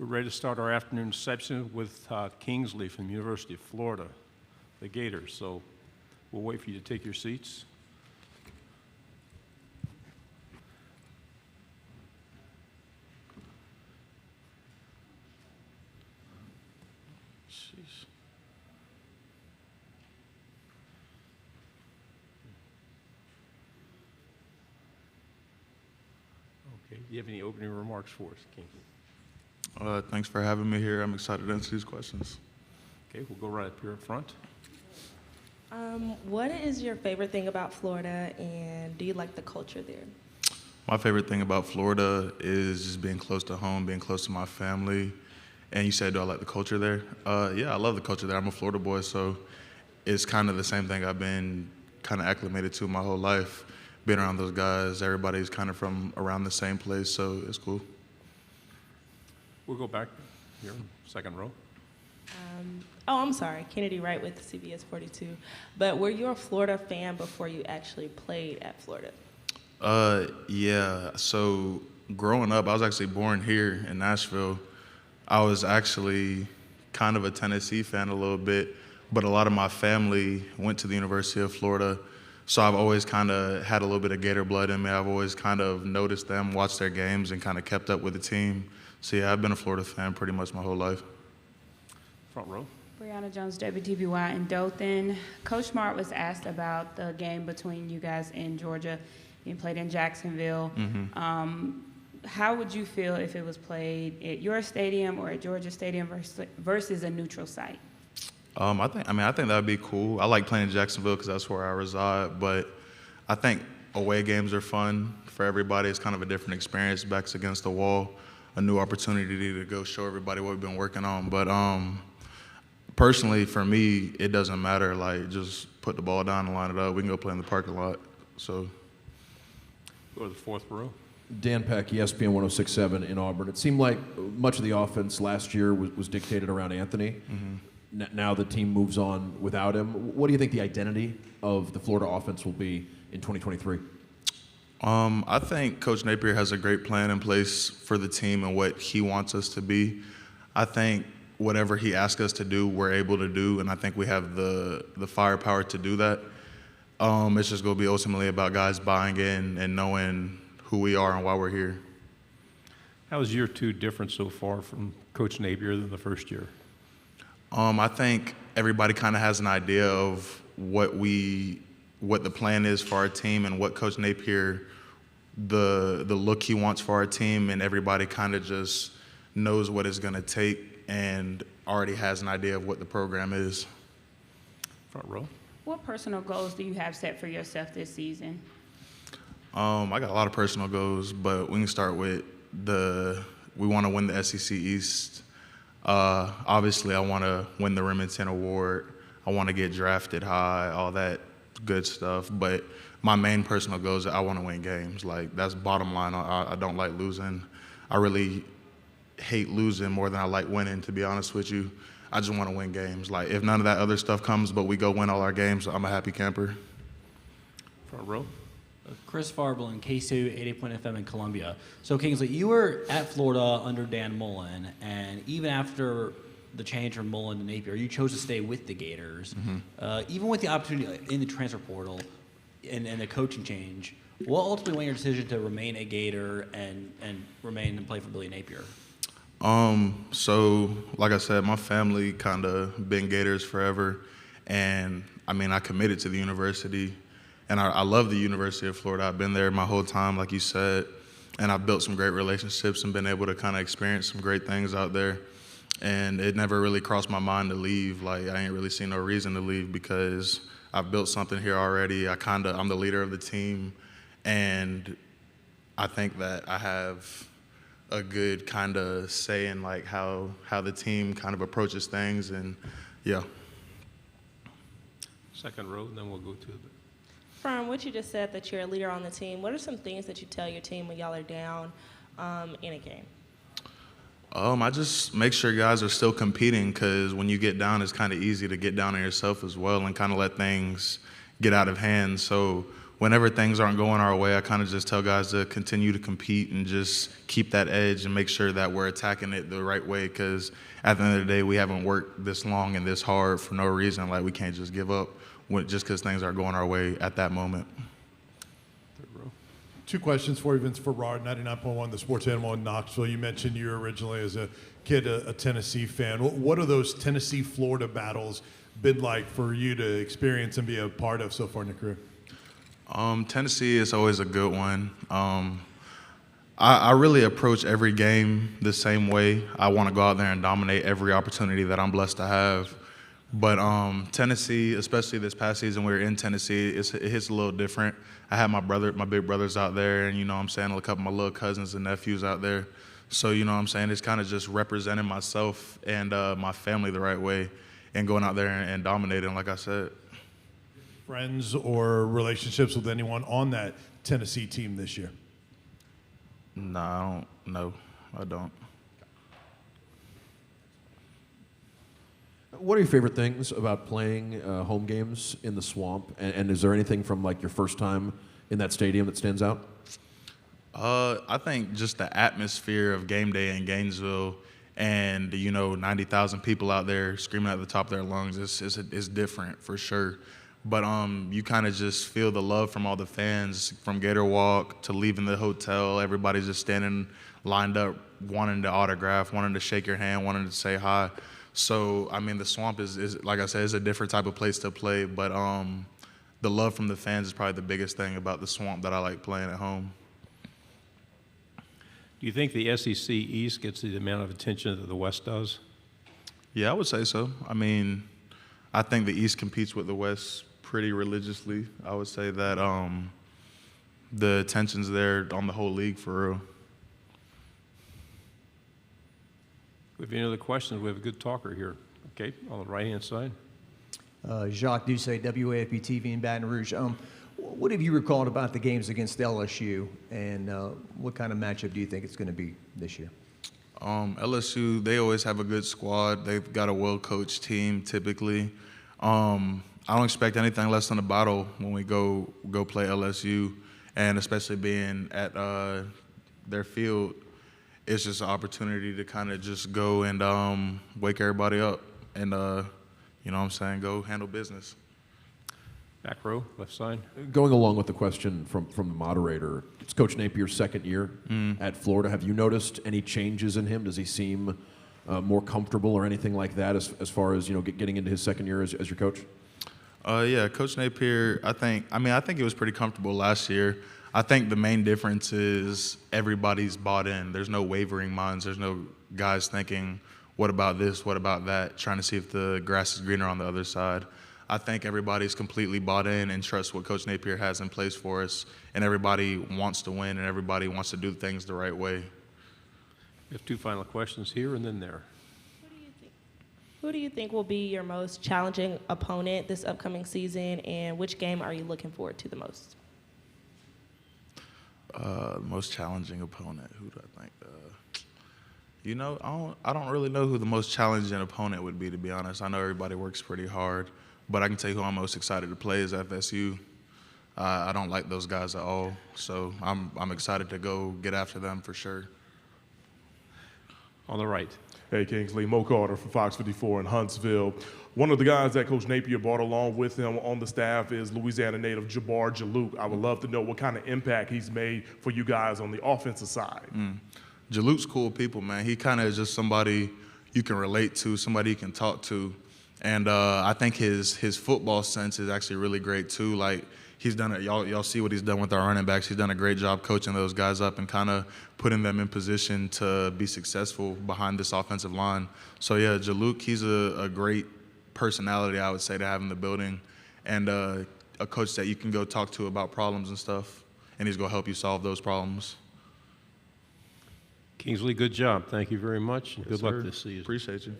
We're ready to start our afternoon session with Kingsley from the University of Florida, the Gators. So we'll wait for you to take your seats. Jeez. Okay, do you have any opening remarks for us, Kingsley? Thanks for having me here. I'm excited to answer these questions. Okay, we'll go right up here in front. What is your favorite thing about Florida, and do you like the culture there? My favorite thing about Florida is just being close to home, being close to my family. And you said, do I like the culture there? Yeah, I love the culture there. I'm a Florida boy, so it's kind of the same thing I've been kind of acclimated to my whole life. Being around those guys, everybody's kind of from around the same place, so it's cool. We'll go back here, second row. I'm sorry, Kennedy Wright with CBS 42. But were you a Florida fan before you actually played at Florida? Yeah, so growing up, I was actually born here in Nashville. I was actually kind of a Tennessee fan a little bit, but a lot of my family went to the University of Florida. So I've always kind of had a little bit of Gator blood in me. I've always kind of noticed them, watched their games, and kind of kept up with the team. So yeah, I've been a Florida fan pretty much my whole life. Front row. Brianna Jones, WTBY in Dothan. Coach Smart was asked about the game between you guys in Georgia. You played in Jacksonville. Mm-hmm. How would you feel if it was played at your stadium or at Georgia Stadium versus a neutral site? I think that would be cool. I like playing in Jacksonville because that's where I reside, but I think away games are fun for everybody. It's kind of a different experience, backs against the wall, a new opportunity to go show everybody what we've been working on. But personally, for me, it doesn't matter. Like, just put the ball down and line it up. We can go play in the parking lot. So, go to the fourth row. Dan Peck, ESPN 106.7 in Auburn. It seemed like much of the offense last year was dictated around Anthony. Mm-hmm. Now the team moves on without him. What do you think the identity of the Florida offense will be in 2023? I think Coach Napier has a great plan in place for the team and what he wants us to be. I think whatever he asks us to do, we're able to do, and I think we have the firepower to do that. It's just going to be ultimately about guys buying in and knowing who we are and why we're here. How is year two different so far from Coach Napier than the first year? I think everybody kind of has an idea of what the plan is for our team and what Coach Napier, the look he wants for our team, and everybody kind of just knows what it's going to take and already has an idea of what the program is. Front row. What personal goals do you have set for yourself this season? I got a lot of personal goals, but we can start with we want to win the SEC East. Obviously, I want to win the Remington Award. I want to get drafted high, all that good stuff. But my main personal goal is I want to win games. Like, that's bottom line. I don't like losing. I really hate losing more than I like winning, to be honest with you. I just want to win games. Like, if none of that other stuff comes, but we go win all our games, I'm a happy camper. Front row. Chris Farble in KCU 88 FM in Columbia. So Kingsley, you were at Florida under Dan Mullen, and even after the change from Mullen to Napier, you chose to stay with the Gators. Mm-hmm. Even with the opportunity in the transfer portal and the coaching change, what ultimately went your decision to remain a Gator and remain and play for Billy Napier? So like I said, my family kind of been Gators forever, and I committed to the university. And I love the University of Florida. I've been there my whole time, like you said, and I've built some great relationships and been able to kind of experience some great things out there. And it never really crossed my mind to leave. Like, I ain't really seen no reason to leave because I've built something here already. I'm the leader of the team, and I think that I have a good kind of say in like how the team kind of approaches things, and yeah. Second row, and then we'll go to the. From what you just said that you're a leader on the team, what are some things that you tell your team when y'all are down in a game? I just make sure guys are still competing, because when you get down, it's kind of easy to get down on yourself as well and kind of let things get out of hand. So whenever things aren't going our way, I kind of just tell guys to continue to compete and just keep that edge and make sure that we're attacking it the right way, because at the end of the day, we haven't worked this long and this hard for no reason. Like, we can't just give up just because things aren't going our way at that moment. Two questions for you, Vince Ferrard, 99.1, the sports animal in Knoxville. You mentioned you were originally, as a kid, a Tennessee fan. What are those Tennessee-Florida battles been like for you to experience and be a part of so far in your career? Tennessee is always a good one. I really approach every game the same way. I want to go out there and dominate every opportunity that I'm blessed to have. But Tennessee, especially this past season, we were in Tennessee, it hits a little different. I had my big brothers out there, and, you know what I'm saying, a couple of my little cousins and nephews out there. So, you know what I'm saying, it's kind of just representing myself and my family the right way and going out there and dominating, like I said. Friends or relationships with anyone on that Tennessee team this year? No, I don't. No, I don't. What are your favorite things about playing home games in the Swamp? And is there anything from like your first time in that stadium that stands out? I think just the atmosphere of game day in Gainesville, and, you know, 90,000 people out there screaming at the top of their lungs is different for sure. But you kind of just feel the love from all the fans, from Gator Walk to leaving the hotel. Everybody's just standing lined up, wanting to autograph, wanting to shake your hand, wanting to say hi. So, I mean, the Swamp is like I said, is a different type of place to play. But the love from the fans is probably the biggest thing about the Swamp that I like playing at home. Do you think the SEC East gets the amount of attention that the West does? Yeah, I would say so. I mean, I think the East competes with the West pretty religiously. I would say that the attention's there on the whole league for real. If you have any other questions, we have a good talker here. Okay, on the right-hand side. Jacques Doucet, WAFB TV in Baton Rouge. What have you recalled about the games against LSU, and what kind of matchup do you think it's going to be this year? LSU, they always have a good squad. They've got a well-coached team typically. I don't expect anything less than a battle when we go play LSU, and especially being at their field, it's just an opportunity to kind of just go and wake everybody up and, you know what I'm saying, go handle business. Back row, left side. Going along with the question from the moderator, it's Coach Napier's second year at Florida. Have you noticed any changes in him? Does he seem more comfortable or anything like that as far as, you know, getting into his second year as your coach? Yeah, Coach Napier, I think he was pretty comfortable last year. I think the main difference is everybody's bought in. There's no wavering minds. There's no guys thinking, what about this, what about that, trying to see if the grass is greener on the other side. I think everybody's completely bought in and trusts what Coach Napier has in place for us, and everybody wants to win and everybody wants to do things the right way. We have two final questions here and then there. Who do you think will be your most challenging opponent this upcoming season, and which game are you looking forward to the most? Most challenging opponent, who do I think? You know, I don't really know who the most challenging opponent would be, to be honest. I know everybody works pretty hard, but I can tell you who I'm most excited to play is FSU. I don't like those guys at all, so I'm excited to go get after them for sure. On the right. Hey, Kingsley, Mo Carter from Fox 54 in Huntsville. One of the guys that Coach Napier brought along with him on the staff is Louisiana native Jabbar Jalouk. I would love to know what kind of impact he's made for you guys on the offensive side. Jalouk's cool people, man. He kind of is just somebody you can relate to, somebody you can talk to. And I think his football sense is actually really great too. Like, he's done it. Y'all see what he's done with our running backs. He's done a great job coaching those guys up and kind of putting them in position to be successful behind this offensive line. So yeah, Jalouk, he's a great personality, I would say, to have in the building, and a coach that you can go talk to about problems and stuff, and he's going to help you solve those problems. Kingsley, good job. Thank you very much, and Yes, good luck sir. this season. Appreciate you.